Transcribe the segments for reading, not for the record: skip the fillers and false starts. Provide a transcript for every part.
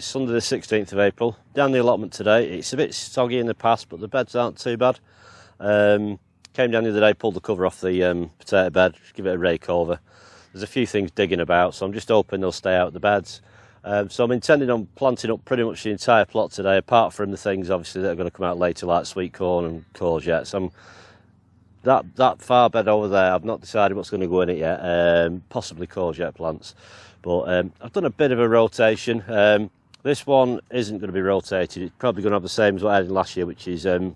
It's Sunday the 16th of April. Down the allotment today. It's a bit soggy in the past, but the beds aren't too bad. Came down the other day, pulled the cover off the potato bed, give it a rake over. There's a few things digging about, so I'm just hoping they'll stay out of the beds. So I'm intending on planting up pretty much the entire plot today, apart from the things obviously that are going to come out later, like sweet corn and courgettes. That far bed over there, I've not decided what's going to go in it yet. Possibly courgette plants, but I've done a bit of a rotation. This one isn't going to be rotated. It's probably going to have the same as what I did last year, which is the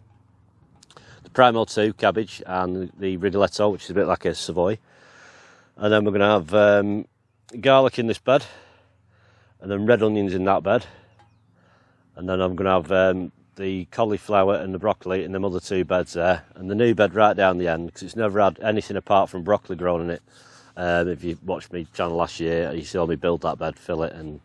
Primo 2 cabbage and the Rigoletto, which is a bit like a Savoy. And then we're going to have garlic in this bed, and then red onions in that bed. And then I'm going to have the cauliflower and the broccoli in them other two beds there, and the new bed right down the end, because it's never had anything apart from broccoli grown in it. If you watched me channel last year, you saw me build that bed, fill it, and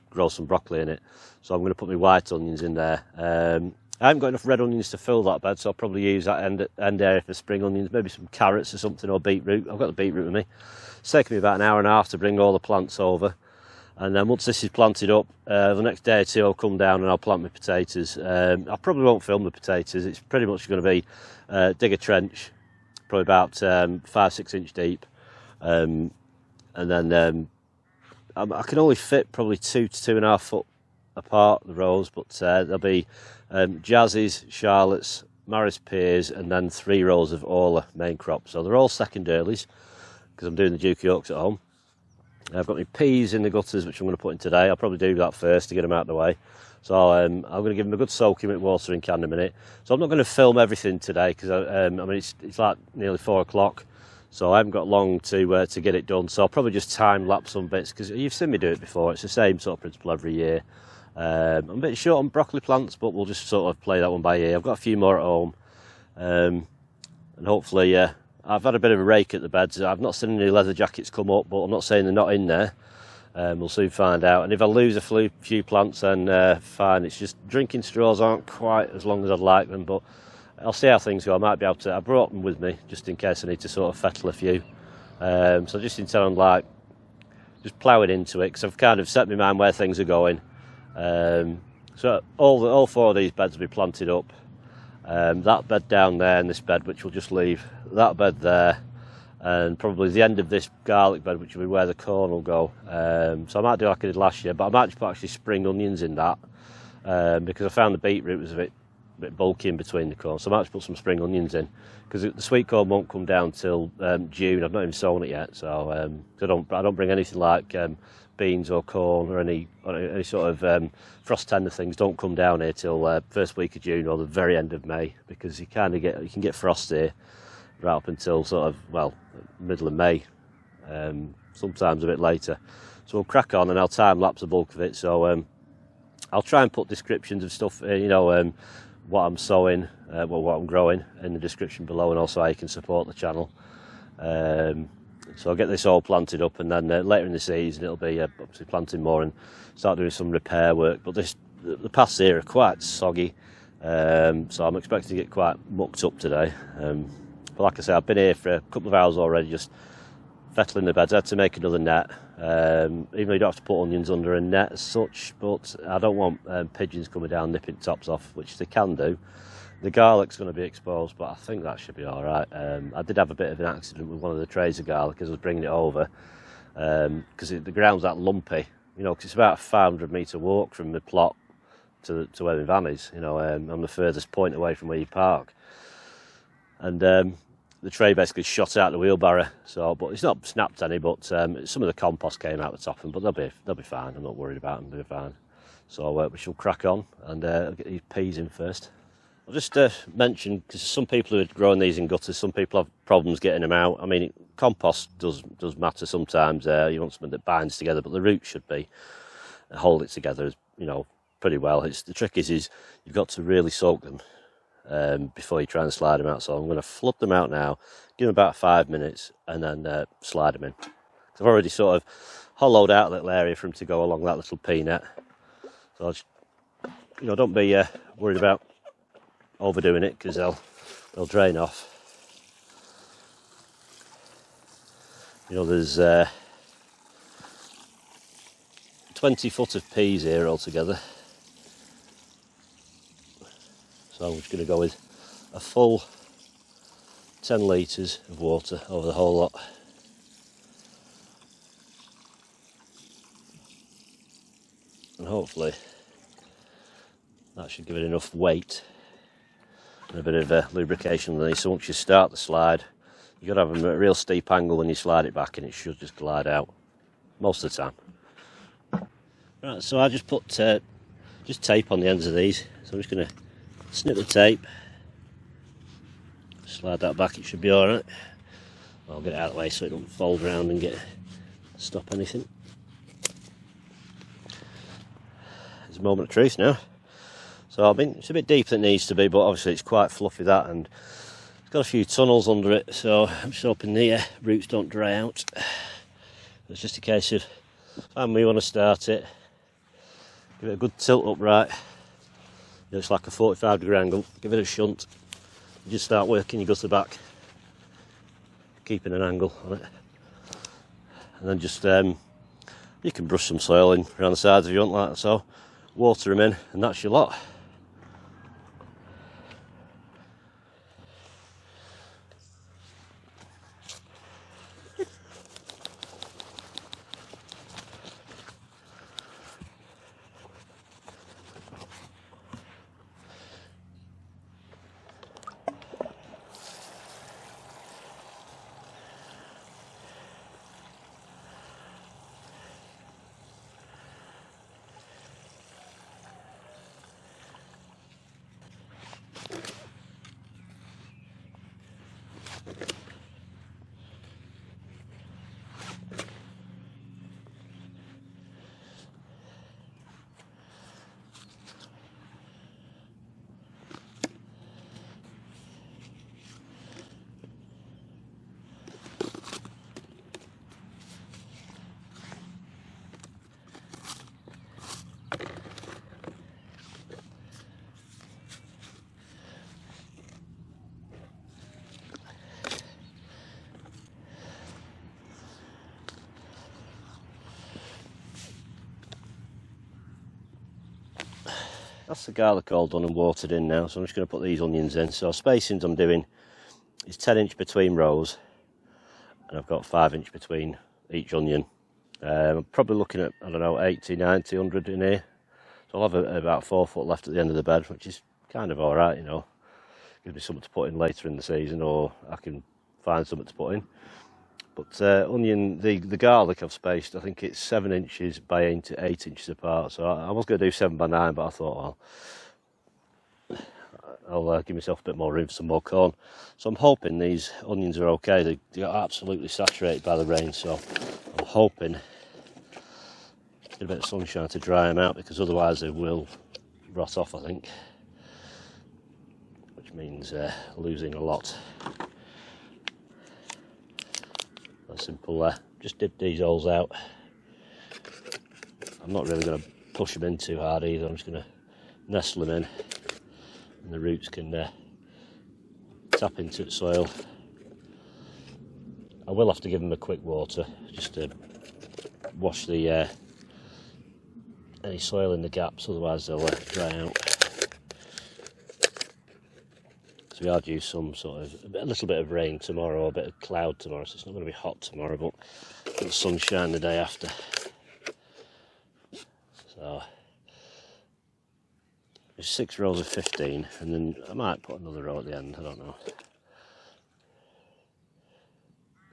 grow some broccoli in it. So I'm going to put my white onions in there. I haven't got enough red onions to fill that bed, so I'll probably use that end area for spring onions, maybe some carrots or something, or beetroot. I've got the beetroot with me. It's taken me about an hour and a half to bring all the plants over. And then once this is planted up, the next day or two I'll come down and I'll plant my potatoes. I probably won't film the potatoes. It's pretty much going to be dig a trench, probably about 5-6 inch deep. And then I can only fit probably 2 to 2.5 foot apart, the rows, but there'll be Jazzies, Charlottes, Maris pears, and then 3 rows of Orla main crop. So they're all second earlies, because I'm doing the Duke Oaks at home. I've got my peas in the gutters, which I'm going to put in today. I'll probably do that first to get them out of the way. So I'm going to give them a good soaking with water in can in a minute. So I'm not going to film everything today, because I mean it's like nearly 4 o'clock, so I haven't got long to get it done. So I'll probably just time lapse some bits, because you've seen me do it before. It's the same sort of principle every year. I'm a bit short on broccoli plants, but we'll just sort of play that one by ear. I've got a few more at home, and hopefully I've had a bit of a rake at the beds. I've not seen any leather jackets come up, but I'm not saying they're not in there. We'll soon find out. And if I lose a few plants, then fine. It's just drinking straws aren't quite as long as I'd like them, but I'll see how things go. I might be able to. I brought them with me just in case I need to sort of fettle a few. So just intend on like just ploughing into it, because I've kind of set my mind where things are going. So all 4 of these beds will be planted up. That bed down there and this bed, which will just leave that bed there, and probably the end of this garlic bed, which will be where the corn will go. So I might do like I did last year, but I might just put actually spring onions in that, because I found the beetroot was a bit bulky in between the corn, so I might just put some spring onions in, because the sweet corn won't come down till June. I've not even sown it yet, so I don't bring anything like beans or corn or any sort of frost tender things don't come down here till first week of June or the very end of May, because you can get frost here right up until sort of middle of May, sometimes a bit later. So we'll crack on, and I'll time lapse the bulk of it. So I'll try and put descriptions of stuff, what I'm sowing, what I'm growing in the description below, and also how you can support the channel. So I'll get this all planted up, and then later in the season it'll be obviously planting more and start doing some repair work. But the paths here are quite soggy, so I'm expecting to get quite mucked up today. But like I say, I've been here for a couple of hours already, just fettling the beds. I had to make another net, even though you don't have to put onions under a net as such, but I don't want pigeons coming down nipping tops off, which they can do. The garlic's going to be exposed, but I think that should be all right. I did have a bit of an accident with one of the trays of garlic as I was bringing it over, because the ground's that lumpy, because it's about a 500 metre walk from the plot to where my van is. I'm the furthest point away from where you park, and the tray basically shot out the wheelbarrow. But it's not snapped any. But some of the compost came out the top, but they'll be fine. I'm not worried about them. They'll be fine. So we shall crack on, and I'll get these peas in first. I'll just mention, because some people who are growing these in gutters, some people have problems getting them out. I mean, compost does matter sometimes. You want something that binds together, but the roots should hold it together, pretty well. The trick is you've got to really soak them before you try and slide them out. So I'm going to flood them out now, give them about 5 minutes, and then slide them in. So I've already sort of hollowed out a little area for them to go along that little pea net. So I'll just, don't be worried about overdoing it, because they'll drain off. There's 20 foot of peas here altogether. So I'm just going to go with a full 10 litres of water over the whole lot. And hopefully that should give it enough weight and a bit of lubrication underneath. So once you start the slide, you've got to have a real steep angle when you slide it back, and it should just glide out most of the time. Right, so I just put just tape on the ends of these. So I'm just going to snip the tape, slide that back, it should be alright. I'll get it out of the way so it doesn't fold around and stop anything. It's a moment of truth now. So I mean, it's a bit deeper than it needs to be, but obviously it's quite fluffy, that, and it's got a few tunnels under it, so I'm just hoping the roots don't dry out. It's just a case of, when we want to start it, give it a good tilt upright. It's like a 45-degree angle, give it a shunt, you just start working your gutter back, keeping an angle on it, and then just you can brush some soil in around the sides if you want, like so, water them in, and that's your lot. That's the garlic all done and watered in now, so I'm just going to put these onions in. So spacings I'm doing is 10" between rows, and I've got 5" between each onion. I'm probably looking at, I don't know, 80, 90, 100 in here. So I'll have about 4 foot left at the end of the bed, which is kind of alright, you know. Gives me something to put in later in the season, or I can find something to put in. But onion, the garlic I've spaced, I think it's 7 inches by 8 inches apart. So I was going to do 7 by 9, but I thought, well, I'll give myself a bit more room for some more corn. So I'm hoping these onions are okay. They got absolutely saturated by the rain, so I'm hoping get a bit of sunshine to dry them out, because otherwise they will rot off, I think. Which means losing a lot. Simple, just dip these holes out. I'm not really going to push them in too hard either. I'm just going to nestle them in, and the roots can tap into the soil. I will have to give them a quick water just to wash the any soil in the gaps, otherwise they'll dry out. So we are due some sort of, a little bit of rain tomorrow, or a bit of cloud tomorrow, so it's not going to be hot tomorrow, but the sunshine the day after. So there's 6 rows of 15, and then I might put another row at the end, I don't know.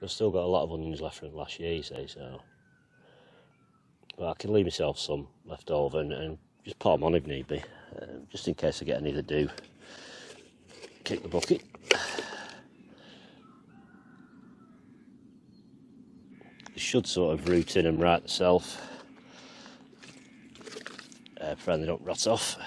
I've still got a lot of onions left from last year, you see, so. But I can leave myself some left over and just put them on if need be, just in case I get any that do kick the bucket. It should sort of root in and right themselves, provided they don't rot off.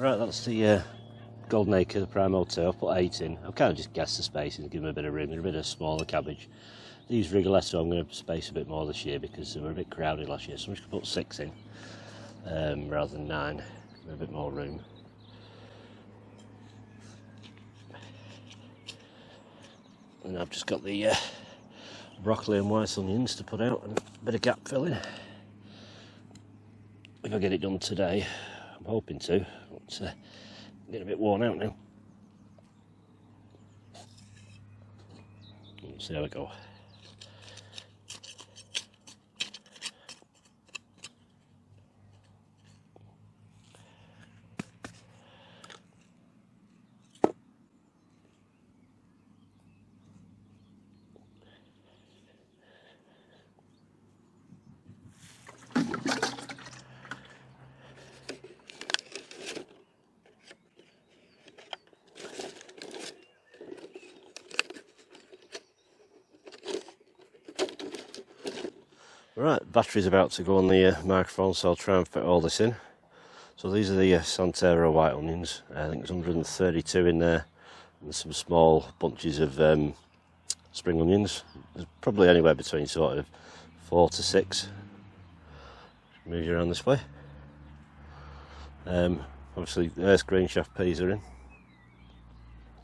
Right, that's the golden acre, the prime I've put 8 in. I've kind of just guessed the spacing to give them a bit of room. They're a bit of smaller cabbage. These Rigoletto I'm going to space a bit more this year because they were a bit crowded last year, so I'm just going to put 6 in rather than 9, give a bit more room. And I've just got the broccoli and white onions to put out and a bit of gap filling. If I get it done today, I'm hoping to, but I'm getting a bit worn out now. Let's see how we go. Right, battery's about to go on the microphone, so I'll try and fit all this in. So these are the Santero white onions. I think there's 132 in there, and some small bunches of spring onions. There's probably anywhere between sort of 4 to 6. Move you around this way. Obviously, there's green shaft peas are in.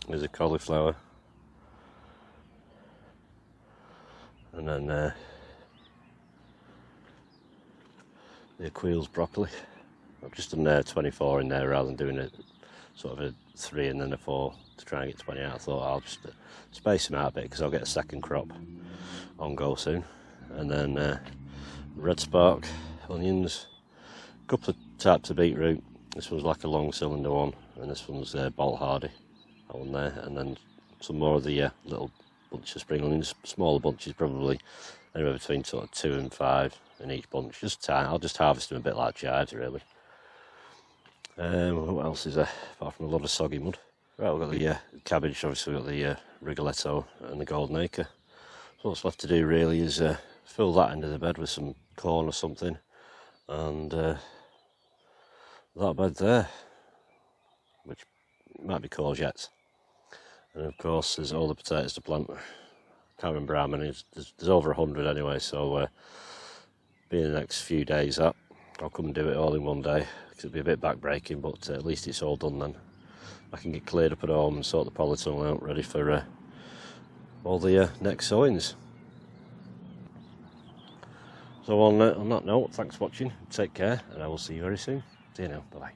There's a cauliflower, and then the Aquiles broccoli. I've just done 24 in there rather than doing a sort of a 3 and then a 4 to try and get 20 out. I thought I'll just space them out a bit because I'll get a second crop on go soon. And then red spark, onions, a couple of types of beetroot. This one's like a long cylinder one, and this one's Bolthardy, that one there. And then some more of the little bunch of spring onions, smaller bunches, probably anywhere between sort of 2 and 5 in each bunch. Just I'll just harvest them a bit like chives, really. What else is there apart from a lot of soggy mud? Right, we've got the cabbage. Obviously, we've got the Rigoletto and the golden acre. So what's left to do really is fill that end of the bed with some corn or something, and that bed there, which might be courgettes. And of course, there's all the potatoes to plant. Can't remember how many. There's over 100 anyway. So being the next few days, I'll come and do it all in one day. Cause it'll be a bit back-breaking, but at least it's all done then. I can get cleared up at home and sort the polytunnel out, ready for all the next sowings. So on that note, thanks for watching. Take care, and I will see you very soon. See you now. Bye bye.